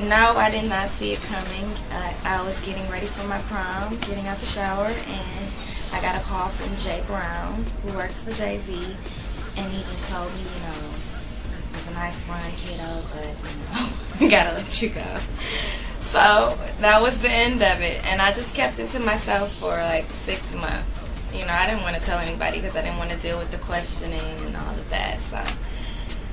No, I did not see it coming. I was getting ready for my prom, getting out the shower, and I got a call from Jay Brown, who works for Jay-Z, and he just told me, it was a nice run, kiddo, but, gotta let you go. So that was the end of it, and I just kept it to myself for like 6 months. I didn't want to tell anybody because I didn't want to deal with the questioning and all of that, so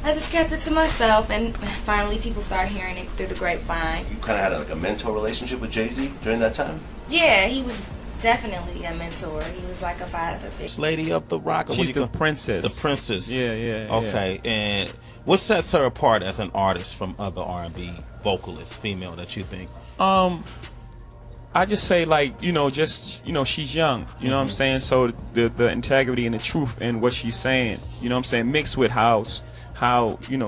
I just kept it to myself, and finally people started hearing it through the grapevine. You kind of had a mentor relationship with Jay-Z during that time? Yeah, he was definitely a mentor. He was like a father figure. Lady of the rock. She's the princess. The princess. Yeah. Okay, and what sets her apart as an artist from other R&B vocalists, female, that you think? I just say she's young, you know what I'm saying? So the integrity and the truth in what she's saying, you know what I'm saying, mixed with how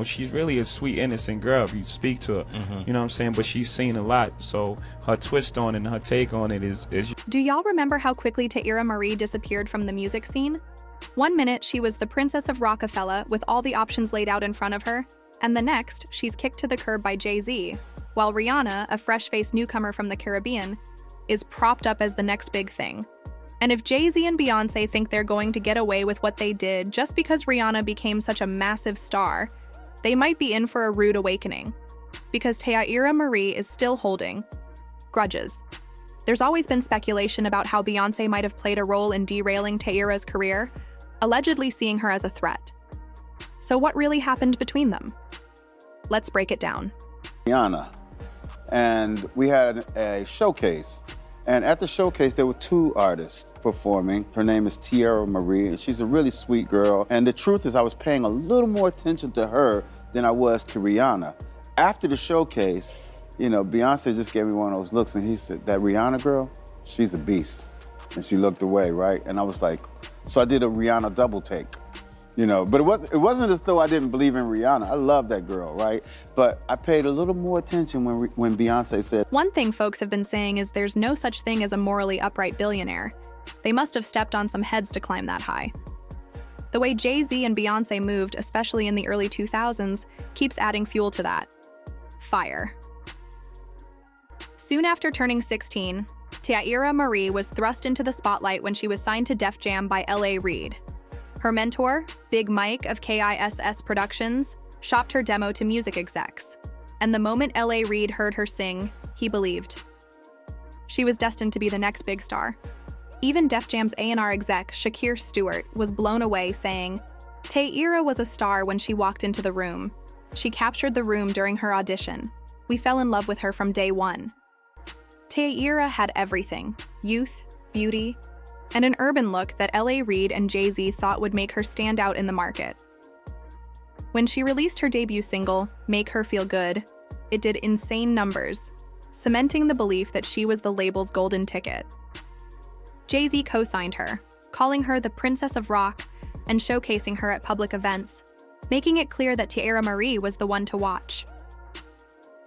she's really a sweet, innocent girl if you speak to her, you know what I'm saying? But she's seen a lot, so her twist on it and her take on it is. Do y'all remember how quickly Teairra Mari disappeared from the music scene? 1 minute, she was the princess of Rockefeller with all the options laid out in front of her, and the next, she's kicked to the curb by Jay-Z, while Rihanna, a fresh-faced newcomer from the Caribbean, is propped up as the next big thing. And if Jay-Z and Beyoncé think they're going to get away with what they did just because Rihanna became such a massive star, they might be in for a rude awakening. Because Teairra Mari is still holding grudges. There's always been speculation about how Beyoncé might have played a role in derailing Teairra's career, allegedly seeing her as a threat. So what really happened between them? Let's break it down. Rihanna, and we had a showcase. And at the showcase, there were 2 artists performing. Her name is Teairra Mari, and she's a really sweet girl. And the truth is, I was paying a little more attention to her than I was to Rihanna. After the showcase, Beyonce just gave me one of those looks, and he said, that Rihanna girl, she's a beast. And she looked away, right? And I was like, so I did a Rihanna double take. But it wasn't as though I didn't believe in Rihanna. I love that girl, right? But I paid a little more attention when Beyonce said. One thing folks have been saying is there's no such thing as a morally upright billionaire. They must have stepped on some heads to climb that high. The way Jay-Z and Beyoncé moved, especially in the early 2000s, keeps adding fuel to that. Fire. Soon after turning 16, Teairra Mari was thrust into the spotlight when she was signed to Def Jam by L.A. Reid. Her mentor, Big Mike of KISS Productions, shopped her demo to music execs, and the moment L.A. Reid heard her sing, he believed. She was destined to be the next big star. Even Def Jam's A&R exec, Shakir Stewart, was blown away, saying, Teairra was a star when she walked into the room. She captured the room during her audition. We fell in love with her from day one. Teairra had everything: youth, beauty, and an urban look that L.A. Reid and Jay-Z thought would make her stand out in the market. When she released her debut single, Make Her Feel Good, it did insane numbers, cementing the belief that she was the label's golden ticket. Jay-Z co-signed her, calling her the Princess of Rock and showcasing her at public events, making it clear that Teairra Mari was the one to watch.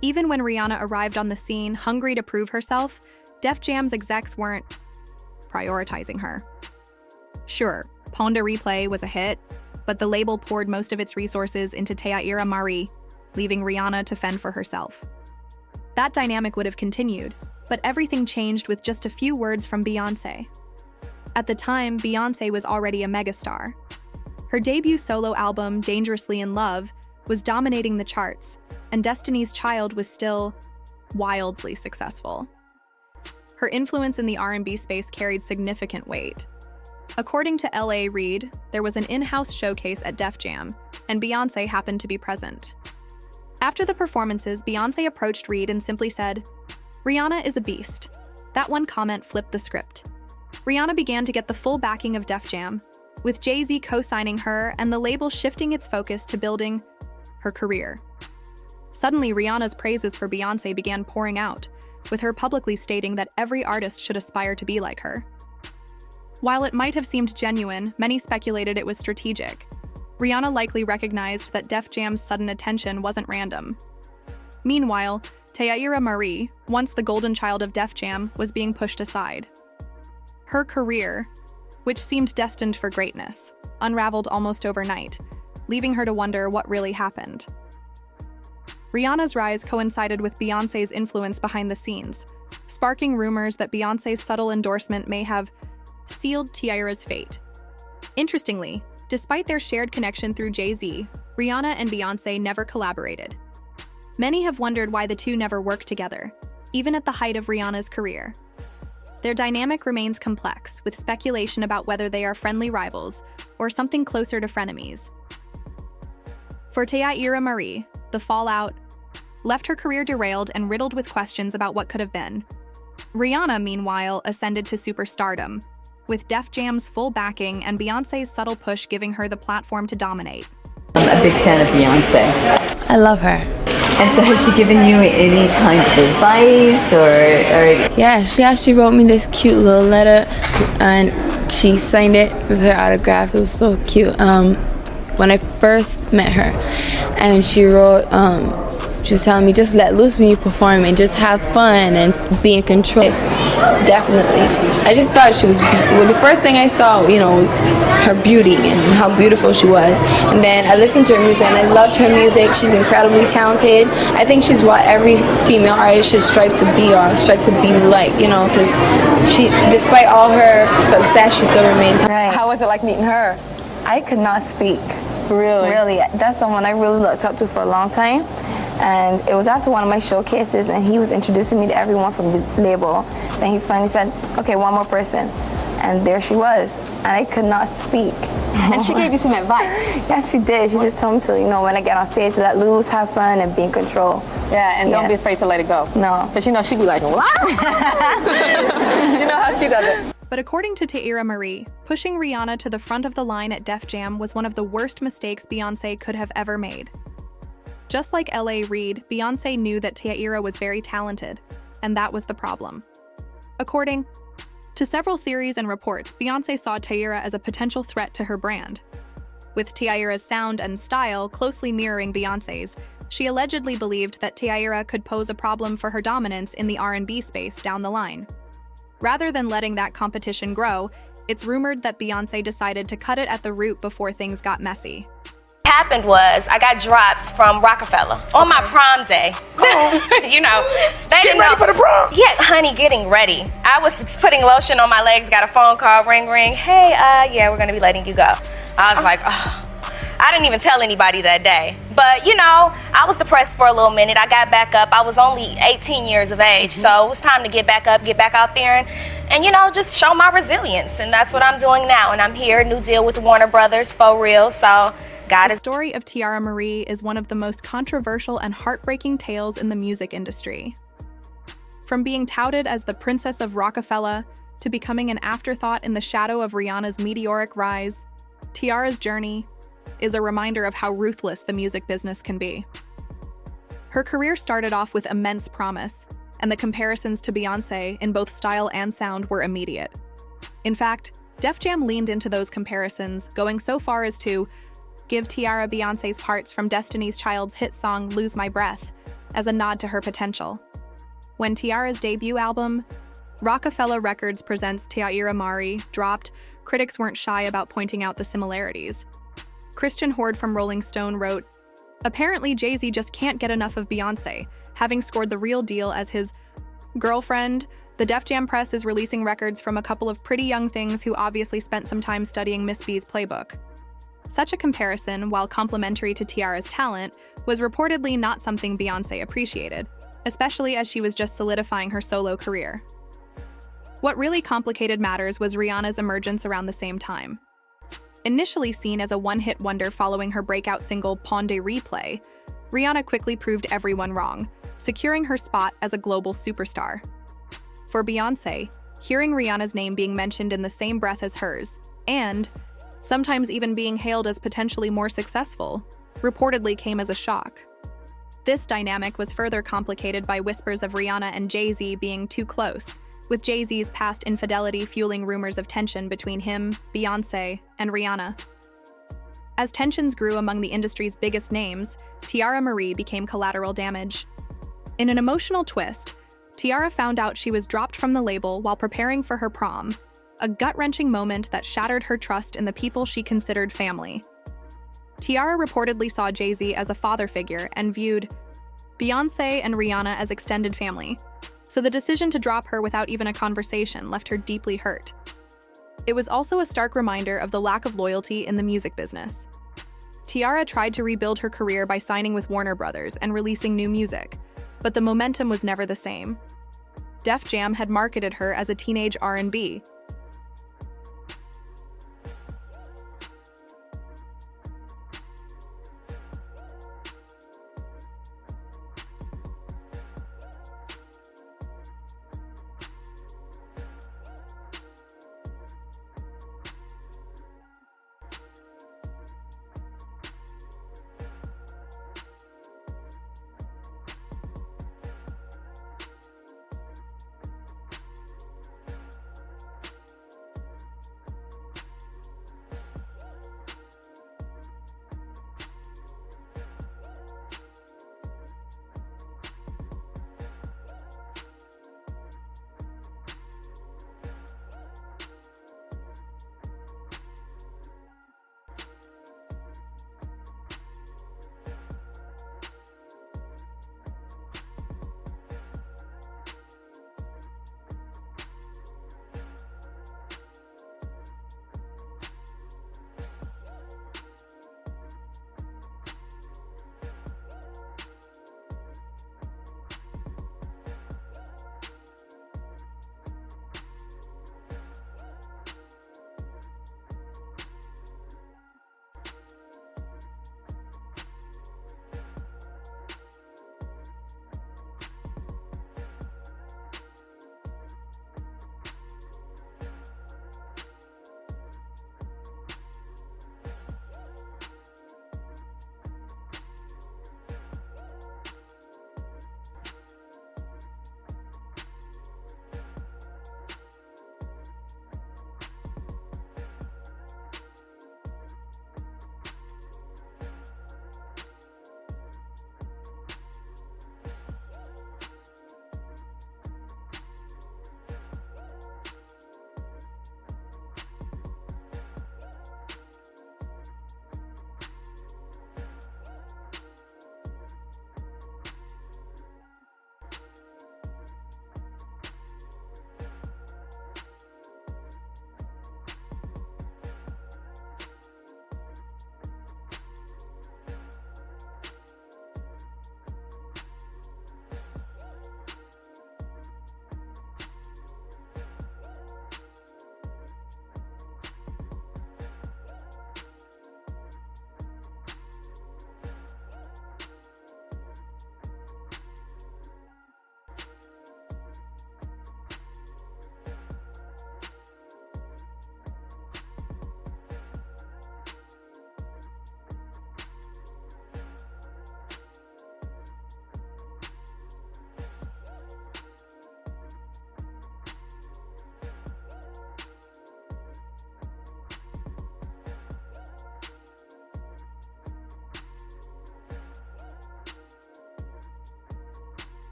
Even when Rihanna arrived on the scene, hungry to prove herself, Def Jam's execs weren't prioritizing her. Sure, Pon de Replay was a hit, but the label poured most of its resources into Teairra Mari, leaving Rihanna to fend for herself. That dynamic would have continued, but everything changed with just a few words from Beyoncé. At the time, Beyoncé was already a megastar. Her debut solo album, Dangerously in Love, was dominating the charts, and Destiny's Child was still wildly successful. Her influence in the R&B space carried significant weight. According to L.A. Reid, there was an in-house showcase at Def Jam, and Beyoncé happened to be present. After the performances, Beyoncé approached Reid and simply said, "Rihanna is a beast." That one comment flipped the script. Rihanna began to get the full backing of Def Jam, with Jay-Z co-signing her and the label shifting its focus to building her career. Suddenly, Rihanna's praises for Beyoncé began pouring out, with her publicly stating that every artist should aspire to be like her. While it might have seemed genuine, many speculated it was strategic. Rihanna likely recognized that Def Jam's sudden attention wasn't random. Meanwhile, Teairra Mari, once the golden child of Def Jam, was being pushed aside. Her career, which seemed destined for greatness, unraveled almost overnight, leaving her to wonder what really happened. Rihanna's rise coincided with Beyoncé's influence behind the scenes, sparking rumors that Beyoncé's subtle endorsement may have sealed Teairra's fate. Interestingly, despite their shared connection through Jay-Z, Rihanna and Beyoncé never collaborated. Many have wondered why the two never worked together, even at the height of Rihanna's career. Their dynamic remains complex, with speculation about whether they are friendly rivals or something closer to frenemies. For Teairra Mari, the fallout left her career derailed and riddled with questions about what could have been. Rihanna, meanwhile, ascended to superstardom, with Def Jam's full backing and Beyoncé's subtle push giving her the platform to dominate. I'm a big fan of Beyonce. I love her. And so has she given you any kind of advice or... Yeah, she actually wrote me this cute little letter and she signed it with her autograph. It was so cute. When I first met her, and she wrote, she was telling me just let loose when you perform and just have fun and be in control. Definitely. I just thought she was, well, the first thing I saw, was her beauty and how beautiful she was. And then I listened to her music and I loved her music. She's incredibly talented. I think she's what every female artist should strive to be or strive to be like, because she, despite all her success, she still remains. Right. How was it like meeting her? I could not speak. Really? Really. That's someone I really looked up to for a long time. And it was after one of my showcases, and he was introducing me to everyone from the label. Then he finally said, okay, one more person. And there she was. And I could not speak. And she gave you some advice? Yes, she did. She just told me to, when I get on stage, let loose, have fun, and be in control. Yeah, and don't be afraid to let it go. No. Because she'd be like, what? You know how she does it. But according to Teairra Mari, pushing Rihanna to the front of the line at Def Jam was one of the worst mistakes Beyoncé could have ever made. Just like L.A. Reid, Beyoncé knew that Teairra was very talented, and that was the problem. According to several theories and reports, Beyoncé saw Teairra as a potential threat to her brand. With Teairra's sound and style closely mirroring Beyoncé's, she allegedly believed that Teairra could pose a problem for her dominance in the R&B space down the line. Rather than letting that competition grow, it's rumored that Beyoncé decided to cut it at the root before things got messy. What happened was I got dropped from Rockefeller on my prom day. They didn't ready for the prom? Yeah, honey, getting ready. I was putting lotion on my legs, got a phone call, ring, ring. Hey, yeah, we're gonna be letting you go. I was like, oh. I didn't even tell anybody that day. But, I was depressed for a little minute. I got back up. I was only 18 years of age, so it was time to get back up, get back out there, and just show my resilience. And that's what I'm doing now. And I'm here, new deal with Warner Brothers, for real, so God is... The story of Teairra Mari is one of the most controversial and heartbreaking tales in the music industry. From being touted as the Princess of Rockefeller to becoming an afterthought in the shadow of Rihanna's meteoric rise, Teairra's journey is a reminder of how ruthless the music business can be. Her career started off with immense promise, and the comparisons to Beyoncé in both style and sound were immediate. In fact, Def Jam leaned into those comparisons, going so far as to give Teairra Beyoncé's parts from Destiny's Child's hit song Lose My Breath as a nod to her potential. When Teairra's debut album, Rockefeller Records Presents Teairra Mari, dropped, critics weren't shy about pointing out the similarities. Christian Horde from Rolling Stone wrote, "Apparently Jay-Z just can't get enough of Beyoncé, having scored the real deal as his girlfriend. The Def Jam press is releasing records from a couple of pretty young things who obviously spent some time studying Miss B's playbook." Such a comparison, while complimentary to Teairra's talent, was reportedly not something Beyoncé appreciated, especially as she was just solidifying her solo career. What really complicated matters was Rihanna's emergence around the same time. Initially seen as a one-hit wonder following her breakout single Pon de Replay, Rihanna quickly proved everyone wrong, securing her spot as a global superstar. For Beyoncé, hearing Rihanna's name being mentioned in the same breath as hers, and sometimes even being hailed as potentially more successful, reportedly came as a shock. This dynamic was further complicated by whispers of Rihanna and Jay-Z being too close, with Jay-Z's past infidelity fueling rumors of tension between him, Beyoncé, and Rihanna. As tensions grew among the industry's biggest names, Teairra Mari became collateral damage. In an emotional twist, Teairra found out she was dropped from the label while preparing for her prom, a gut-wrenching moment that shattered her trust in the people she considered family. Teairra reportedly saw Jay-Z as a father figure and viewed Beyonce and Rihanna as extended family, so the decision to drop her without even a conversation left her deeply hurt. It was also a stark reminder of the lack of loyalty in the music business. Teairra tried to rebuild her career by signing with Warner Brothers and releasing new music, but the momentum was never the same. Def Jam had marketed her as a teenage R&B,